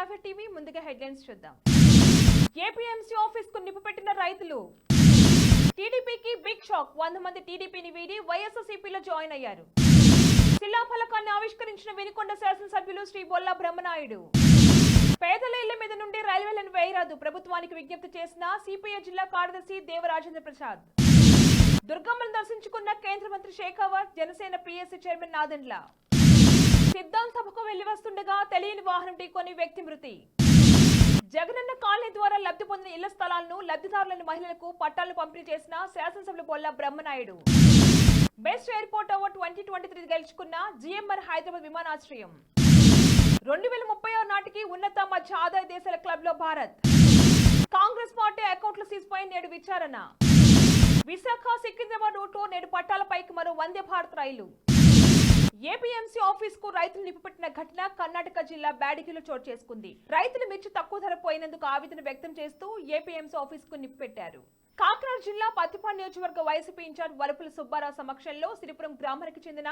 Traffic TV ముందుగా headlines చూద్దాం. APMC office కు నిప్పుపెట్టిన రైతులు. టీడీపీకి బిగ్ షాక్. 100 మంది టీడీపీని వీడి వైఎస్ఆర్సీపీలో జాయిన్ అయ్యారు. శిలాఫలకాన్ని ఆవిష్కరించిన వినుకొండ శాసనసభ్యులు శ్రీ బొల్లా బ్రహ్మనాయుడు. పేదల ఇళ్ల మీద నుండి రైల్వేలను వేయరాదు ప్రభుత్వానికి విజ్ఞప్తి చేసిన సిపిఐ జిల్లా కార్యదర్శి దేవరాజేంద్ర ప్రసాద్. దుర్గమ్మను దర్శించుకున్న కేంద్ర మంత్రి షేకావత్. Janasena PSC chairman Nadendla. సిద్ధాంత సభకు వెళ్లి వస్తుండగా తెలియని వాహనం ఢీకొని వ్యక్తి మృతి. జగనన్న కాలనీ ద్వారా లబ్ధి పొందిన ఇళ్ల స్థలాలను లబ్ధిదారులను మహిళలకు పట్టాలను పంపిణీ చేసిన శాసనసభ్యులు Bolla Brahmanaidu. Best airport award 2023 గెలుచుకున్న జిఎంఆర్ హైదరాబాద్ విమానాశ్రయం. 2036 నాటికి ఉన్నత మధ్య ఆదాయ దేశాల క్లబ్ లో భారత్. కాంగ్రెస్ పార్టీ అకౌంట్ల సీజ్ పై నేడు విచారణ. విశాఖ సికింద్రాబాద్ రూట్ నేడు పట్టాలపైకి మరో వందే భారత్ రైలు. ఏపీఎంసీ ఆఫీస్ కు రైతులు నిప్పుపెట్టిన ఘటన కర్ణాటక జిల్లా బ్యాడిగిలో చోటు చేసుకుంది. రైతులు మిర్చి తక్కువ ధర పోయినందుకు ఆవేదన వ్యక్తం చేస్తూ ఏపీఎంసీ ఆఫీస్ కు నిప్పుపెట్టారు. కాకినాడ జిల్లా పత్తిపాడు నియోజకవర్గ వైసీపీ ఇన్ఛార్జ్ వరపుల సుబ్బారావు సమక్షంలో సిరిపురం గ్రామానికి చెందిన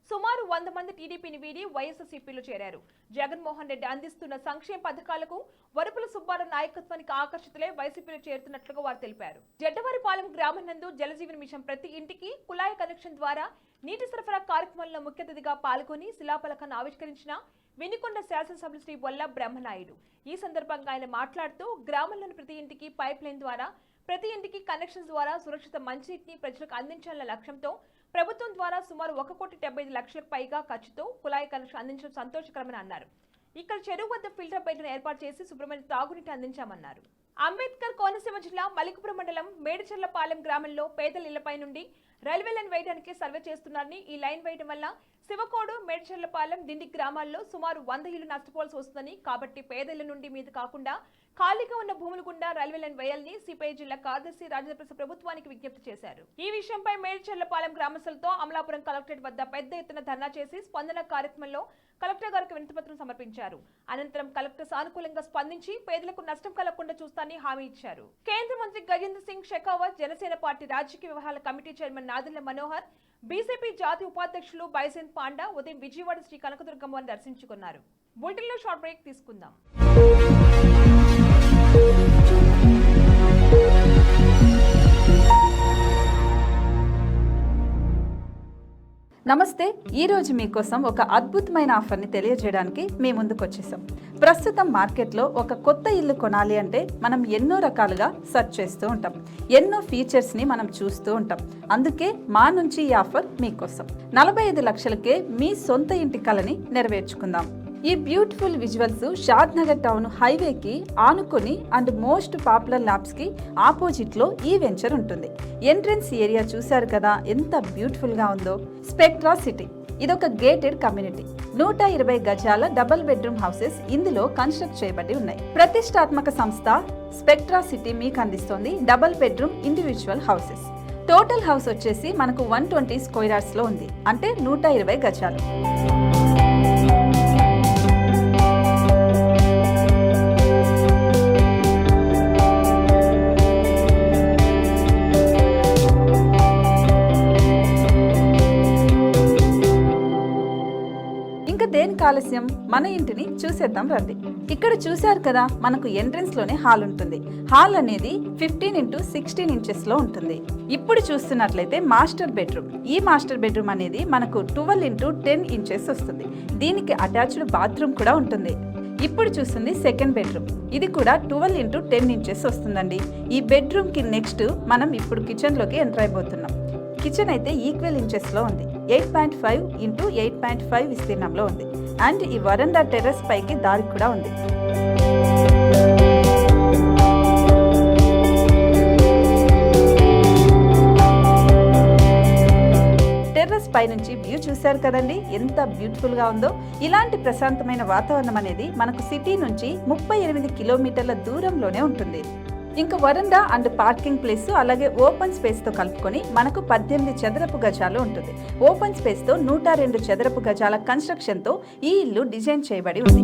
సుమారు 100 మంది టీడీపీని వీడి వైఎస్ఆర్సీపీలో చేరారు. జగన్మోహన్ రెడ్డి అందిస్తున్న సంక్షేమ పథకాలకు వరపుల సుబ్బారావు నాయకత్వానికి ఆకర్షితులై వైసీపీలో చేరుతున్నట్లుగా వారు తెలిపారు. జడ్డవారిపాలెం గ్రామం నందు జలజీవన్ మిషన్ ప్రతి ఇంటికి కుళాయి కనెక్షన్ ద్వారా నీటి సరఫరా కార్యక్రమంలో ముఖ్య అతిథిగా పాల్గొని శిలాఫలకాన్ని ఆవిష్కరించిన వినుకొండ శాసనసభ్యులు శ్రీ బొల్లా బ్రహ్మనాయుడు. ఈ సందర్భంగా ఆయన మాట్లాడుతూ గ్రామంలోని ప్రతి ఇంటికి పైప్ లైన్ ద్వారా ప్రతి ఇంటికి కనెక్షన్స్ ద్వారా సురక్షిత మంచినీటిని ప్రజలకు అందించాలన్న లక్ష్యంతో ప్రభుత్వం ద్వారా సుమారు 1,75,00,000 పైగా ఖర్చుతో కుళాయి కనెక్షన్ అందించడం సంతోషకరమని అన్నారు. ఇక్కడ చెరువు వద్ద ఫిల్టర్ బయటను ఏర్పాటు చేసి శుభ్రమైన తాగునీటి అందించామన్నారు. అంబేద్కర్ కోనసీమ జిల్లా మలికిపురం మండలం మేడిచెర్లపాలెం గ్రామంలో పేదల ఇళ్లపై నుండి రైల్వే లైన్ వేయడానికి సర్వే చేస్తున్నారని, ఈ లైన్ వేయడం వల్ల శివకోడు, మేడిచెర్లపాలెం, దిండి గ్రామాల్లో సుమారు 100 ఇళ్లు నష్టపోవాల్సి వస్తుందని, కాబట్టి పేదల నుండి మీద కాకుండా ఖాళీగా ఉన్న భూములు గుండా రైల్వే లైన్ వేయాలని సిపిఐ జిల్లా కార్యదర్శి రాజేంద్ర ప్రసాద్ ప్రభుత్వానికి విజ్ఞప్తి చేశారు. ఈ విషయంపై మేడిచెర్లపాలెం గ్రామస్తులతో అమలాపురం కలెక్టరేట్ వద్ద పెద్ద ఎత్తున ధర్నా చేసి స్పందన కార్యక్రమంలో కలెక్టర్ గారికి వినతిపత్రం సమర్పించారు. అనంతరం కలెక్టర్ సానుకూలంగా స్పందించి పేదలకు నష్టం కలగకుండా చూస్తానని హామీ ఇచ్చారు. కేంద్ర మంత్రి గజేంద్ర సింగ్ షెకావత్, జనసేన పార్టీ రాజకీయ వ్యవహారాల committee chairman Nadendla Manohar, BJP జాతీయ ఉపాధ్యక్షులు బైసెన్ పాండా ఉదయం విజయవాడ శ్రీ కనకదుర్గమ్మని దర్శించుకున్నారు. బులెటిన్లో షార్ట్ బ్రేక్ తీసుకుందాం. నమస్తే. ఈరోజు మీకోసం ఒక అద్భుతమైన ఆఫర్ని తెలియజేయడానికి మీ ముందుకు వచ్చేసాం. ప్రస్తుతం మార్కెట్లో ఒక కొత్త ఇల్లు కొనాలి అంటే మనం ఎన్నో రకాలుగా సెర్చ్ చేస్తూ ఉంటాం, ఎన్నో ఫీచర్స్ని మనం చూస్తూ ఉంటాం. అందుకే మా నుంచి ఈ ఆఫర్ మీకోసం. 45 లక్షలకే మీ సొంత ఇంటి కలని నెరవేర్చుకుందాం. ఈ బ్యూటిఫుల్ విజువల్స్ షాద్ నగర్ టౌన్ హైవేకి ఆనుకొని అండ్ మోస్ట్ పాపులర్ ల్యాబ్స్ కి ఆపోజిట్ లో ఈ వెంచర్ ఉంటుంది. ఎంట్రన్స్ ఏరియా చూశారు కదా ఎంత బ్యూటిఫుల్ గా ఉందో. స్పెక్ట్రా సిటీ ఇదొక గేటెడ్ కమ్యూనిటీ. 120 గజాల డబుల్ బెడ్రూమ్ హౌసెస్ ఇందులో కన్స్ట్రక్ట్ చేయబడి ఉన్నాయి. ప్రతిష్టాత్మక సంస్థ స్పెక్ట్రా సిటీ మీకు అందిస్తోంది double bedroom individual houses. Total house వచ్చేసి మనకు 120 స్క్వేర్ యార్డ్స్ లో ఉంది, అంటే 120 గజాలు. దేనికి ఆలస్యం, మన ఇంటిని చూసేద్దాం రండి. ఇక్కడ చూశారు కదా, మనకు ఎంట్రన్స్ లోనే హాల్ ఉంటుంది. హాల్ అనేది 15x16 ఇంచెస్ లో ఉంటుంది. ఇప్పుడు చూస్తున్నట్లయితే మాస్టర్ బెడ్రూమ్. ఈ మాస్టర్ బెడ్రూమ్ అనేది మనకు 12x10 ఇంచెస్ వస్తుంది. దీనికి అటాచ్డ్ బాత్రూమ్ కూడా ఉంటుంది. ఇప్పుడు చూస్తుంది సెకండ్ బెడ్రూమ్. ఇది కూడా 12x10 ఇంచెస్ వస్తుందండి. ఈ బెడ్రూమ్ కి నెక్స్ట్ మనం ఇప్పుడు కిచెన్ లోకి ఎంటర్ అయిపోతున్నాం. కిచెన్ అయితే ఈక్వల్ ఇంచెస్ లో ఉంది. 8.5 x 8.5 విస్తీర్ణంలో ఉంది. అండ్ ఈ వరండా టెర్రస్ పైకి దారి కూడా ఉంది. టెర్రస్ పై నుంచి వ్యూ చూశారు కదండి, ఎంత బ్యూటిఫుల్ గా ఉందో. ఇలాంటి ప్రశాంతమైన వాతావరణం అనేది మనకు సిటీ నుంచి 38 కిలోమీటర్ల దూరంలోనే ఉంటుంది. ఇంకా వరండా అండ్ పార్కింగ్ ప్లేస్ అలాగే ఓపెన్ స్పేస్ తో కలుపుకొని మనకు 18 చదరపు గజాలు ఉంటుంది. ఓపెన్ స్పేస్ తో 102 చదరపు గజాల కన్స్ట్రక్షన్ తో ఈ ఇల్లు డిజైన్ చేయబడి ఉంది.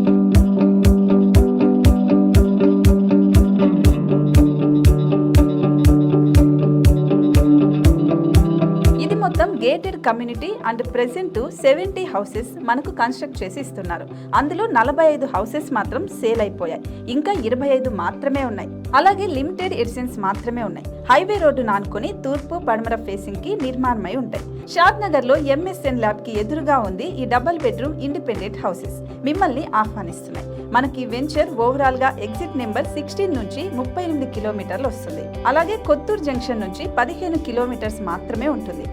ఇది మొత్తం gated community and present 70 houses మనకు కన్స్ట్రక్ట్ చేసి ఇస్తున్నారు. అందులో 45 హౌసెస్ మాత్రం సేల్ అయిపోయాయి, ఇంకా 25 మాత్రమే ఉన్నాయి. అలాగే లిమిటెడ్ ఎడిషన్స్ మాత్రమే ఉన్నాయి. హైవే రోడ్డు నానుకొని తూర్పు పడమర ఫేసింగ్ కి నిర్మాణమై ఉంటాయి. షాద్ నగర్ లో ఎంఎస్ఎన్ ల్యాబ్ కి ఎదురుగా ఉంది ఈ డబుల్ బెడ్రూమ్ ఇండిపెండెంట్ హౌసెస్. మిమ్మల్ని ఆహ్వానిస్తున్నాయి. మనకి వెంచర్ ఓవరాల్ గా ఎగ్జిట్ నెంబర్ 16 నుంచి 38 కిలోమీటర్లు వస్తుంది. అలాగే కొత్తూరు జంక్షన్ నుంచి 15 కిలోమీటర్స్ మాత్రమే ఉంటుంది.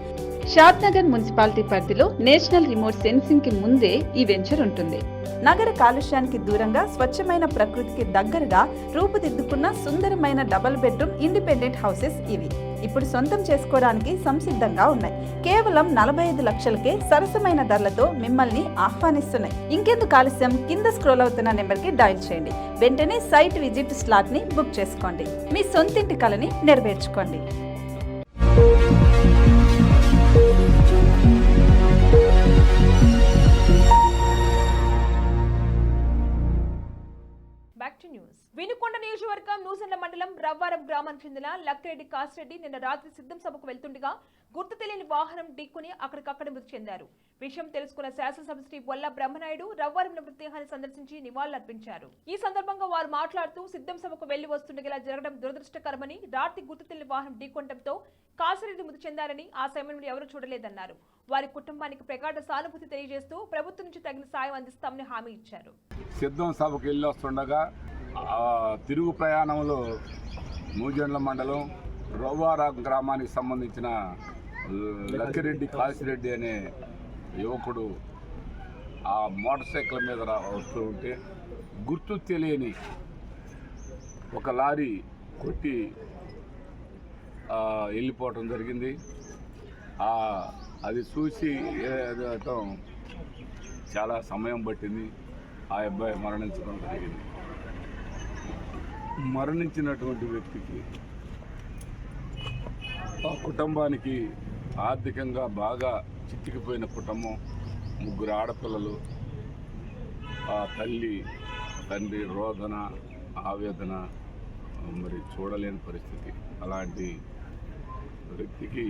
షాద్ నగర్ మున్సిపాలిటీ పరిధిలో నేషనల్ రిమోట్ సెన్సింగ్ కి ముందే ఈ వెంచర్ ఉంటుంది. నగర కాలుష్యానికి దూరంగా స్వచ్ఛమైన ప్రకృతికి దగ్గరగా రూపుదిద్దుకున్న సుందరమైన డబుల్ బెడ్రూమ్ ఇండిపెండెంట్ హౌసెస్ ఇవి. ఇప్పుడు సొంతం చేసుకోవడానికి సంసిద్ధంగా ఉన్నాయి. కేవలం 45 లక్షలకే సరసమైన ధరలతో మిమ్మల్ని ఆహ్వానిస్తున్నాయి. ఇంకెందుకు ఆలస్యం, కింద స్క్రోల్ అవుతున్న నెంబర్కి డయల్ చేయండి. వెంటనే సైట్ విజిట్ స్లాట్ ని బుక్ చేసుకోండి. మీ సొంతింటి కలని నెరవేర్చుకోండి. వినుకొండ నియోజకవర్గం నూసెండ్ల మండలం రవ్వారం గ్రామానికి చెందిన లక్కిరెడ్డి కాసిరెడ్డి నిన్న రాత్రి సిద్ధం సభకు వెళ్తుండగా గుర్తు తెలియని వాహనం ఢీకొని అక్కడికక్కడ మృతి చెందారు. విషయం తెలుసుకున్న శాసనసభ శ్రీ బొల్ల బ్రహ్మనాయుడు రవ్వారం మృతదేహాన్ని సందర్శించి నివాళులర్పించారు. ఈ సందర్భంగా వారు మాట్లాడుతూ సిద్ధం సభకు వెళ్లి వస్తుండగా జరగడం దురదృష్టకరమని, రాత్రి గుర్తు తెలియని వాహనం ఢీకొనడంతో కాసిరెడ్డి మృతి చెందారని, ఆ సమయంలో ఎవరూ చూడలేదన్నారు. వారి కుటుంబానికి ప్రగాఢ సానుభూతి తెలియజేస్తూ ప్రభుత్వం నుంచి తగిన సాయం అందిస్తామని హామీ ఇచ్చారు. సిద్ధం సభకు వెళ్ళి వస్తుండగా తిరుగు ప్రయాణంలో నూజెండ్ల మండలం రవ్వారం గ్రామానికి సంబంధించిన లక్కిరెడ్డి కాసిరెడ్డి అనే యువకుడు ఆ మోటార్ సైకిల్ మీద వస్తూ ఉంటే గుర్తు తెలియని ఒక లారీ కొట్టి వెళ్ళిపోవటం జరిగింది. అది చూసి చాలా సమయం పట్టింది. ఆ అబ్బాయి మరణించడం జరిగింది. మరణించినటువంటి వ్యక్తికి ఆ కుటుంబానికి ఆర్థికంగా బాగా చితికిపోయిన కుటుంబం, 3 ఆడపిల్లలు, ఆ తల్లి తండ్రి రోదన ఆవేదన మరి చూడలేని పరిస్థితి. అలాంటి వ్యక్తికి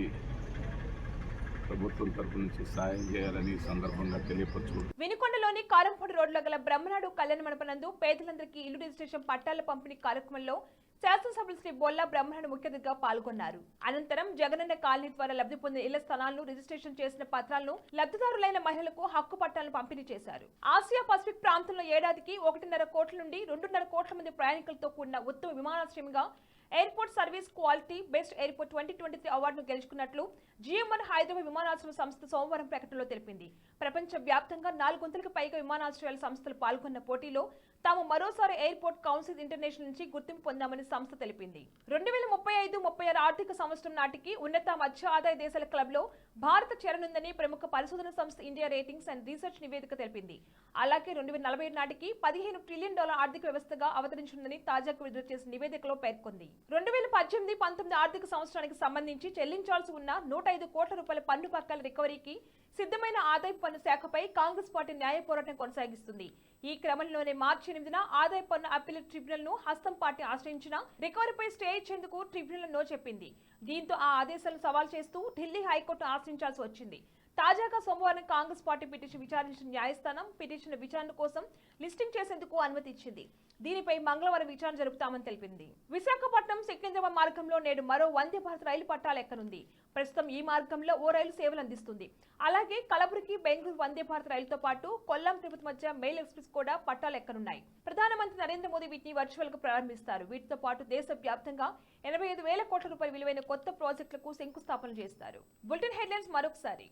ప్రభుత్వం తరపు నుంచి సాయం చేయాలని సందర్భంగా తెలియపరచు. వినుకొండలోని కారంపొడి రోడ్లో గల బ్రహ్మనాయుడు కళ్యాణ మండపనందు పేదలందరికీ ఇల్లు రిజిస్ట్రేషన్ పట్టాల పంపిణీ కార్యక్రమంలో శాసనసభ్యులు శ్రీ బొల్ల బ్రహ్మనాయుడు ముఖ్య అతిథిగా పాల్గొన్నారు. అనంతరం జగనన్న కాలనీ ద్వారా లబ్ధి పొందిన ఇళ్ల స్థలాలను రిజిస్ట్రేషన్ చేసిన పత్రాలను లబ్ధిదారులైన మహిళలకు హక్కు పట్టాలను పంపిణీ చేశారు. ఆసియా పసిఫిక్ ప్రాంతంలో ఏడాదికి 1.5 కోట్ల నుండి 2.5 కోట్ల మంది ప్రయాణికులతో కూడిన ఉత్తమ విమానాశ్రయంగా airport service quality best airport 2023 అవార్డును గెలుచుకున్నట్లు జిఎంఆర్ హైదరాబాద్ విమానాశ్రయ సంస్థ సోమవారం ప్రకటనలో తెలిపింది. ప్రపంచ వ్యాప్తంగా 400కు పైగా విమానాశ్రయాల సంస్థలు పాల్గొన్న పోటీలో తాము మరోసారి ఎయిర్పోర్ట్ కౌన్సిల్ ఇంటర్నేషనల్ నుంచి గుర్తింపు పొందామని సంస్థ తెలిపింది. 2035-36 ఆర్థిక సంవత్సరం నాటికి ఉన్నత మధ్య ఆదాయ దేశాల క్లబ్ లో భారత చేరనుందని ప్రముఖ పరిశోధన సంస్థ ఇండియా రేటింగ్స్ అండ్ రీసెర్చ్ నివేదిక తెలిపింది. అలాగే 2047 నాటికి $15 ట్రిలియన్ ఆర్థిక వ్యవస్థగా అవతరించిందని తాజాగా విడుదల చేసిన నివేదికలో పేర్కొంది. 2018-19 ఆర్థిక సంవత్సరానికి సంబంధించి చెల్లించాల్సి ఉన్న 105 కోట్ల రూపాయల పన్ను పక్కాల రికవరీకి సిద్ధమైన ఆదాయపు పన్ను శాఖపై కాంగ్రెస్ పార్టీ న్యాయ పోరాటం కొనసాగిస్తుంది. ఈ క్రమంలోనే మార్చి 8న ఆదాయ పన్ను అప్పీల్ ట్రిబ్యునల్ ను హస్తం పార్టీ ఆశ్రయించిన రికవరీపై స్టే ఇచ్చేందుకు ట్రిబ్యునల్ నో చెప్పింది. దీంతో ఆ ఆదేశాలను సవాల్ చేస్తూ ఢిల్లీ హైకోర్టు ఆశ్రయించాల్సి వచ్చింది. తాజాగా సోమవారం కాంగ్రెస్ పార్టీ పిటిషన్ విచారించిన న్యాయస్థానం పిటిషన్ విచారణ కోసం లిస్టింగ్ చేసేందుకు అనుమతి ఇచ్చింది. దీనిపై మంగళవారం విచారణ జరుపుతామని తెలిపింది. విశాఖపట్నం సికింద్రాబాద్ మార్గంలో నేడు మరో వందే భారత్ రైలు పట్టాలు ఎక్కనుంది. ప్రస్తుతం ఈ మార్గంలో ఓ రైలు సేవలు అందిస్తుంది. అలాగే కలబురగి బెంగళూరు వందే భారత్ రైలుతో పాటు కొల్లాం తిరుపతి మధ్య మెయిల్ ఎక్స్ప్రెస్ కూడా పట్టాలు ఎక్కనున్నాయి. ప్రధానమంత్రి నరేంద్ర మోదీ వీటిని వర్చువల్ గా ప్రారంభిస్తారు. వీటితో పాటు దేశవ్యాప్తంగా 85,000 కోట్ల రూపాయల విలువైన కొత్త ప్రాజెక్టులకు శంకుస్థాపన చేస్తారు. బులెటిన్ హెడ్లైన్స్ మరొకసారి.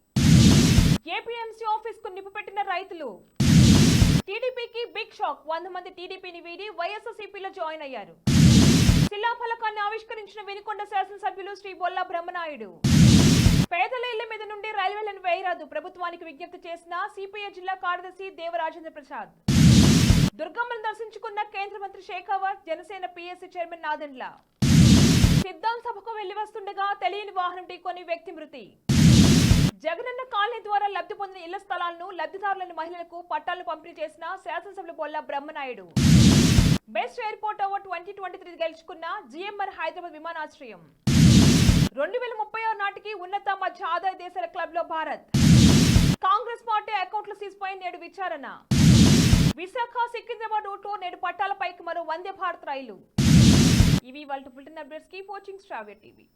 ఏపీఎంసీ ఆఫీస్ కు నిప్పుపెట్టిన రైతులు. టీడీపీకి బిగ్ షాక్. 100 మంది టీడీపీని వీడి వైఎస్ఆర్సీపీలో జాయిన్ అయ్యారు. శిలాఫలకాన్ని ఆవిష్కరించిన వినుకొండ శాసనసభ్యులు శ్రీ బొల్ల బ్రహ్మనాయుడు. పేదల ఇళ్ల మీద నుండి రైల్వేలను వేయరాదు ప్రభుత్వానికి విజ్ఞప్తి చేసిన సిపిఐ జిల్లా కార్యదర్శి దేవరాజేంద్ర ప్రసాద్. దుర్గమ్మను దర్శించుకున్న కేంద్ర మంత్రి షేకావత్. Janasena PSC chairman Nadendla. సిద్ధాంత సభకు వెళ్లి వస్తుండగా తెలియని వాహనం ఢీకొని వ్యక్తి మృతి. జగనన్న కాలనీ ద్వారా లబ్ధి పొందిన ఇళ్ల స్థలాలను లబ్ధిదారులైన మహిళలకు పట్టాలు పంపిణీ చేసిన శాసనసభ్యులు Bolla Brahmanaidu. Best airport award 2023 గెలుచుకున్న జిఎంఆర్ హైదరాబాద్ విమానాశ్రయం. 2036 నాటి నాటికి ఉన్నత మధ్య ఆదాయ దేశాల క్లబ్ లో భారత్. కాంగ్రెస్ పార్టీ అకౌంట్ల సీజ్ పై నేడు విచారణ. విశాఖ సికింద్రాబాద్ రూట్లో నేడు పట్టాలపైకి మరో వందే భారత్ రైలు. ఇవి వాళ్ళ బులెటిన్ అప్డేట్స్. కీప్ వాచింగ్ శ్రావ్య టీవీ.